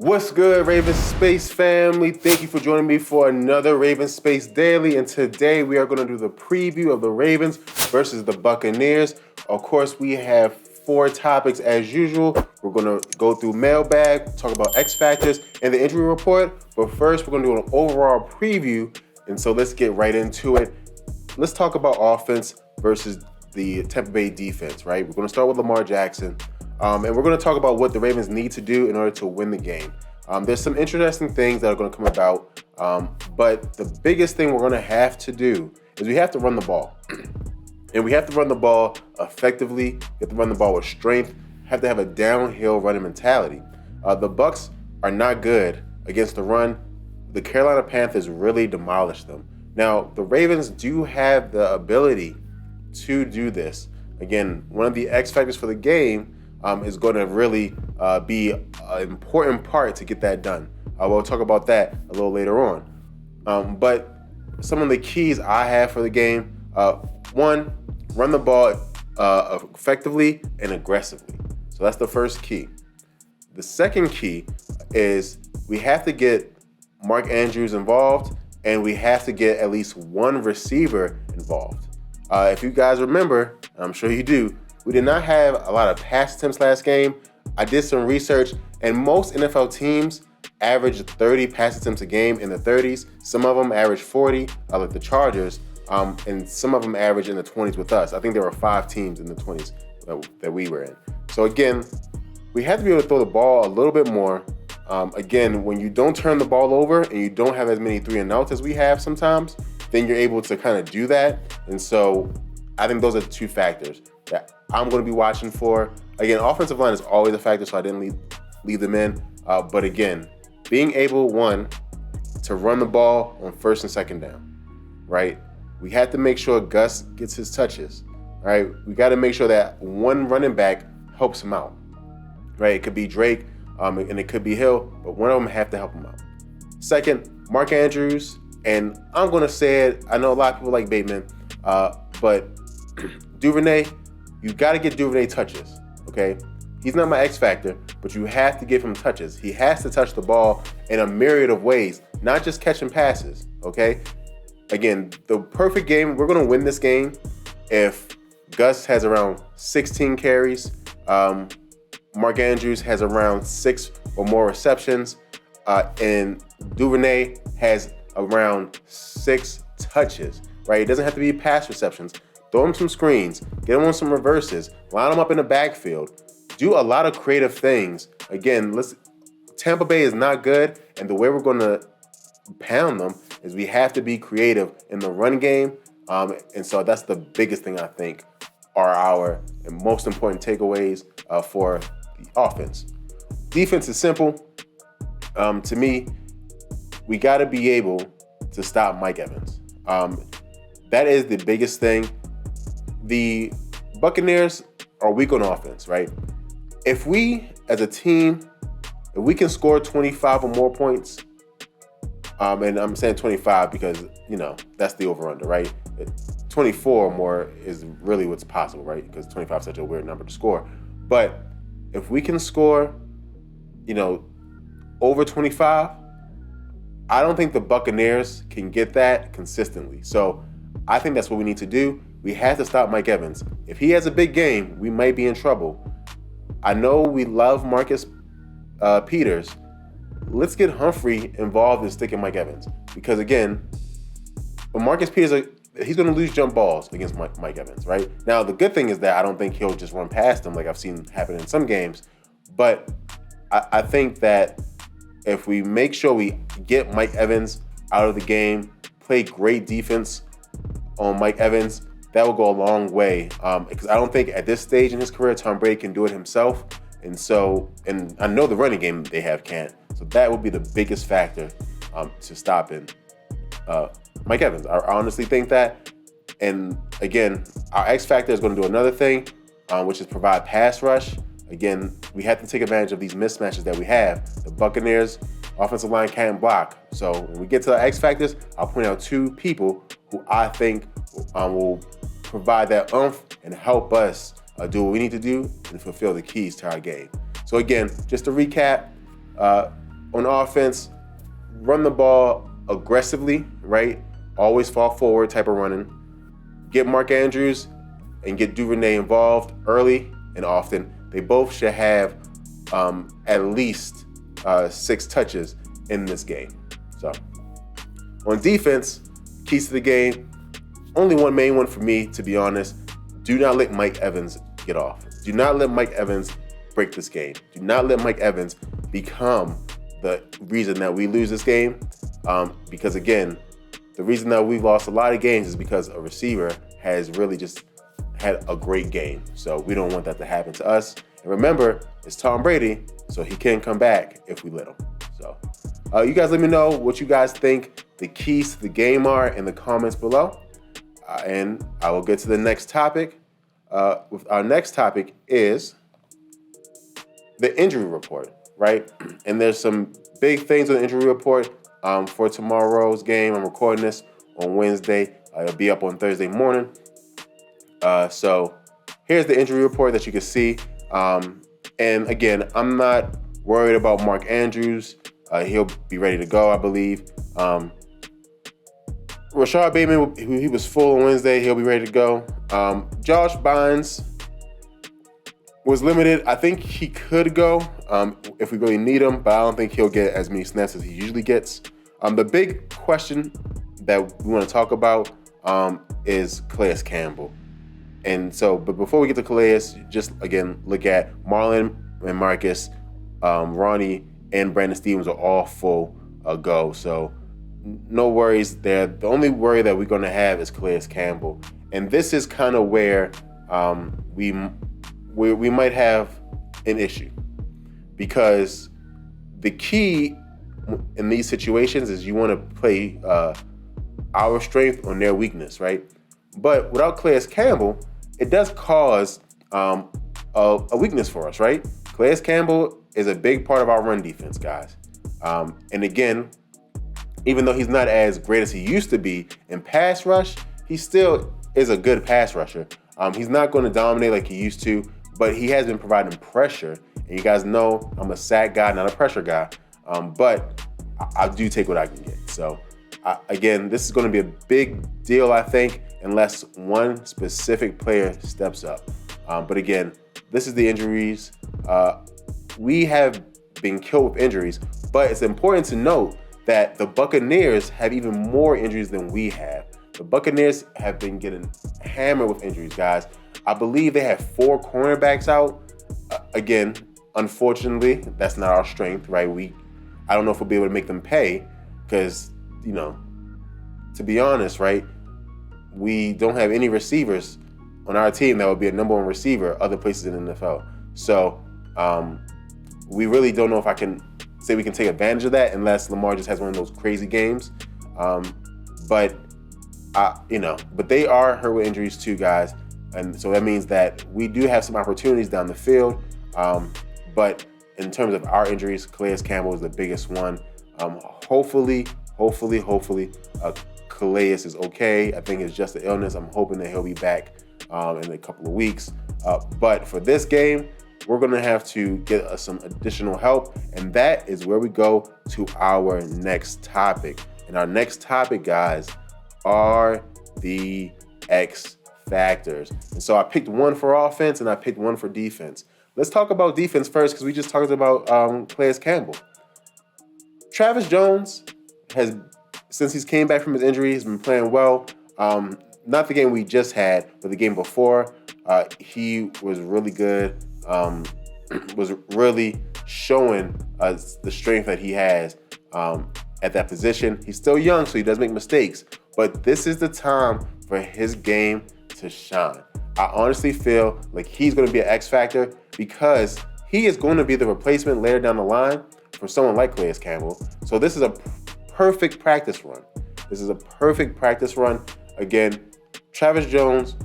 What's good, Ravens Space family? Thank you for joining me for another Ravens Space Daily. And today we are going to do the preview of the Ravens versus the Buccaneers. Of course, we have 4 topics as usual. We're going to go through Mailbag, talk about X Factors, and the injury report. But first, we're going to do an overall preview. And so let's get right into it. Let's talk about offense versus the Tampa Bay defense, right? We're going to start with Lamar Jackson. And we're going to talk about what the Ravens need to do in order to win the game. There's some interesting things that are going to come about, but the biggest thing we're going to have to do is we have to run the ball. And we have to run the ball effectively. We have to run the ball with strength. Have to have a downhill running mentality. The Bucs are not good against the run. The Carolina Panthers really demolished them. Now, the Ravens do have the ability to do this. Again, one of the X factors for the game is going to really be an important part to get that done. We'll talk about that a little later on. But some of the keys I have for the game, one, run the ball effectively and aggressively. So that's the first key. The second key is we have to get Mark Andrews involved, and we have to get at least one receiver involved. If you guys remember, I'm sure you do, we did not have a lot of pass attempts last game. I did some research, and most NFL teams average 30 pass attempts a game in the 30s. Some of them average 40, like the Chargers, and some of them average in the 20s with us. I think there were 5 teams in the 20s that we were in. So again, we have to be able to throw the ball a little bit more. Again, when you don't turn the ball over and you don't have as many 3-and-outs as we have sometimes, then you're able to kind of do that. And so I think those are the 2 factors that I'm going to be watching for. Again, offensive line is always a factor, so I didn't leave them in. But again, being able, one, to run the ball on first and second down, right? We have to make sure Gus gets his touches, right? We got to make sure that one running back helps him out, right? It could be Drake, and it could be Hill, but one of them have to help him out. Second, Mark Andrews, and I'm going to say it, I know a lot of people like Bateman, but Duvernay, you got to get Duvernay touches, okay? He's not my X factor, but you have to give him touches. He has to touch the ball in a myriad of ways, not just catching passes, okay? Again, the perfect game, we're going to win this game if Gus has around 16 carries, Mark Andrews has around 6 or more receptions, and Duvernay has around 6 touches, right? It doesn't have to be pass receptions. Throw him some screens, get him on some reverses, line him up in the backfield. Do a lot of creative things. Again, Tampa Bay is not good, and the way we're going to pound them is we have to be creative in the run game. And so that's the biggest thing I think are our most important takeaways for the offense. Defense is simple. To me, we got to be able to stop Mike Evans. That is the biggest thing. The Buccaneers are weak on offense, right? If we, as a team, if we can score 25 or more points, and I'm saying 25 because, that's the over-under, right? 24 or more is really what's possible, right? Because 25 is such a weird number to score. But if we can score, over 25, I don't think the Buccaneers can get that consistently. So I think that's what we need to do. We have to stop Mike Evans. If he has a big game, we might be in trouble. I know we love Marcus Peters. Let's get Humphrey involved in sticking Mike Evans. Because again, Marcus Peters, he's going to lose jump balls against Mike Evans, right? Now, the good thing is that I don't think he'll just run past him like I've seen happen in some games. But I think that if we make sure we get Mike Evans out of the game, play great defense on Mike Evans, that will go a long way. Because I don't think at this stage in his career, Tom Brady can do it himself. And I know the running game they have can't. So that would be the biggest factor to stopping Mike Evans. I honestly think that. And again, our X factor is going to do another thing, which is provide pass rush. Again, we have to take advantage of these mismatches that we have. The Buccaneers offensive line can't block. So when we get to the X factors, I'll point out 2 people who I think will provide that oomph and help us do what we need to do and fulfill the keys to our game. So again, just to recap, on offense, run the ball aggressively, right? Always fall forward type of running. Get Mark Andrews and get Duvernay involved early and often. They both should have at least 6 touches in this game. So on defense, keys to the game, only one main one for me, to be honest. Do not let Mike Evans get off. Do not let Mike Evans break this game. Do not let Mike Evans become the reason that we lose this game. Because again, the reason that we've lost a lot of games is because a receiver has really just had a great game. So we don't want that to happen to us. And remember, it's Tom Brady, so he can come back if we let him. So you guys let me know what you guys think the keys to the game are in the comments below. And I will get to the next topic. Our next topic is the injury report, right? And there's some big things on the injury report for tomorrow's game. I'm recording this on Wednesday. It'll be up on Thursday morning. So here's the injury report that you can see. And again, I'm not worried about Mark Andrews. He'll be ready to go, I believe. Rashad Bateman, he was full on Wednesday. He'll be ready to go. Josh Bynes was limited. I think he could go if we really need him, but I don't think he'll get as many snaps as he usually gets. The big question that we want to talk about is Calais Campbell. And so, but before we get to Calais, just again, look at Marlon and Marcus, Ronnie, and Brandon Stevens are all full go. So no worries there. The only worry that we're going to have is Calais Campbell. And this is kind of where we might have an issue, because the key in these situations is you want to play our strength on their weakness, right? But without Calais Campbell, it does cause a weakness for us, right? Calais Campbell is a big part of our run defense, guys. And again, even though he's not as great as he used to be in pass rush, he still is a good pass rusher. He's not going to dominate like he used to, but he has been providing pressure. And you guys know I'm a sack guy, not a pressure guy. But I do take what I can get. So again, this is going to be a big deal, I think, unless one specific player steps up. But again, this is the injuries. We have been killed with injuries, but it's important to note that the Buccaneers have even more injuries than we have. The Buccaneers have been getting hammered with injuries, guys. I believe they have 4 cornerbacks out. Again, unfortunately, that's not our strength, right? I don't know if we'll be able to make them pay because, to be honest, right, we don't have any receivers on our team that would be a number 1 receiver other places in the NFL. So we really don't know if I can say we can take advantage of that unless Lamar just has one of those crazy games. But they are hurt with injuries too, guys. And so that means that we do have some opportunities down the field. But in terms of our injuries, Calais Campbell is the biggest one. Hopefully, Calais is okay. I think it's just an illness. I'm hoping that he'll be back in a couple of weeks. But for this game, we're going to have to get some additional help. And that is where we go to our next topic. And our next topic, guys, are the X factors. And so I picked one for offense and I picked one for defense. Let's talk about defense first because we just talked about Calais Campbell. Travis Jones has, since he's came back from his injury, he's been playing well. Not the game we just had, but the game before. He was really good. Was really showing us the strength that he has at that position. He's still young, so he does make mistakes. But this is the time for his game to shine. I honestly feel like he's going to be an X factor because he is going to be the replacement later down the line for someone like Calais Campbell. So this is a perfect practice run. Again, Travis Jones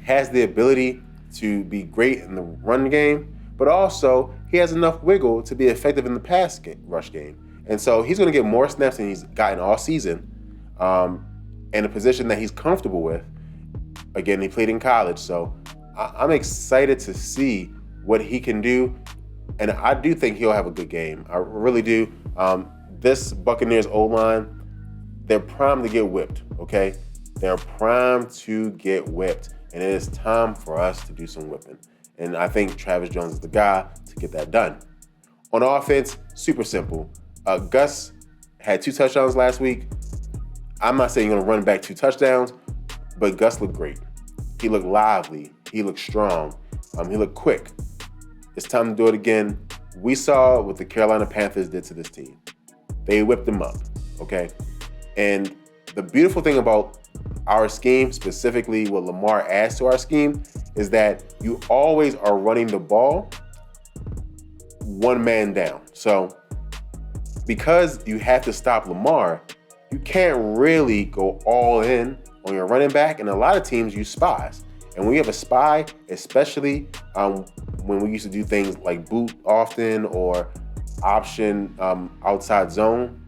has the ability to be great in the run game, but also he has enough wiggle to be effective in the rush game. And so he's going to get more snaps than he's gotten all season in a position that he's comfortable with. Again, he played in college, so I'm excited to see what he can do And I do think he'll have a good game. I really do. This Buccaneers O-line, they're primed to get whipped, okay? They're primed to get whipped. And it is time for us to do some whipping. And I think Travis Jones is the guy to get that done. On offense, super simple. Gus had 2 touchdowns last week. I'm not saying you're going to run back 2 touchdowns, but Gus looked great. He looked lively. He looked strong. He looked quick. It's time to do it again. We saw what the Carolina Panthers did to this team. They whipped them up, okay? And the beautiful thing about our scheme, specifically what Lamar adds to our scheme, is that you always are running the ball 1 man down. So because you have to stop Lamar, you can't really go all in on your running back. And a lot of teams use spies. And when you have a spy, especially when we used to do things like boot often or option outside zone,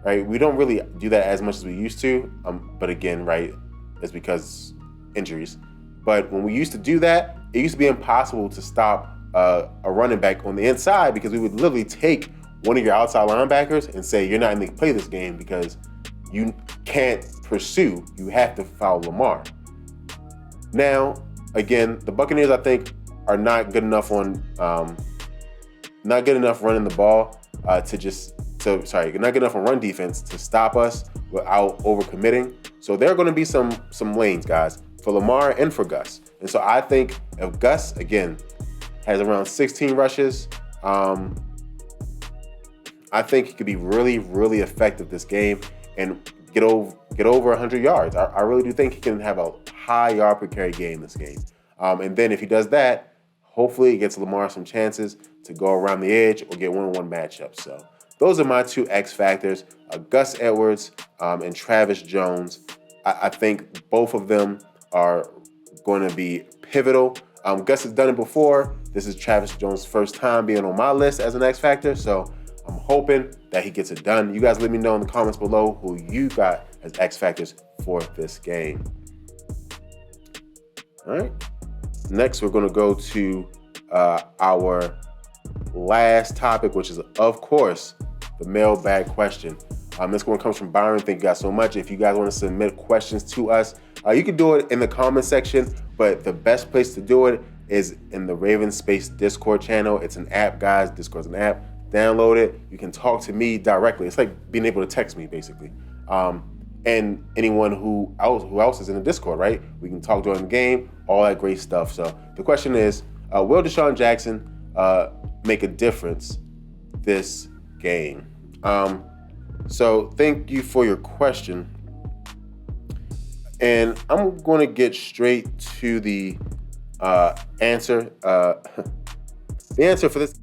right? We don't really do that as much as we used to. But again, right, it's because injuries. But when we used to do that, it used to be impossible to stop a running back on the inside because we would literally take one of your outside linebackers and say, you're not going to play this game because you can't pursue. You have to foul Lamar. Now, again, the Buccaneers, I think, are not good enough running the ball not good enough on run defense to stop us without overcommitting. So there are going to be some lanes, guys, for Lamar and for Gus. And so I think if Gus, again, has around 16 rushes, I think he could be really, really effective this game and get over 100 yards. I really do think he can have a high yard per carry game this game. And then if he does that, hopefully it gets Lamar some chances to go around the edge or get one-on-one matchups. So those are my 2 X factors, Gus Edwards and Travis Jones. I think both of them are going to be pivotal. Gus has done it before. This is Travis Jones' first time being on my list as an X factor. So I'm hoping that he gets it done. You guys let me know in the comments below who you got as X factors for this game. All right. Next, we're going to go to our last topic, which is, of course, the mailbag question. This one comes from Byron. Thank you guys so much. If you guys want to submit questions to us, you can do it in the comment section, but the best place to do it is in the Ravens Space Discord channel. It's an app, guys. Discord's an app. Download it. You can talk to me directly. It's like being able to text me, basically. And anyone who else is in the Discord, right? We can talk during the game, all that great stuff. So the question is, will Deshaun Jackson make a difference this game? So thank you for your question. And I'm going to get straight to the answer. The answer for this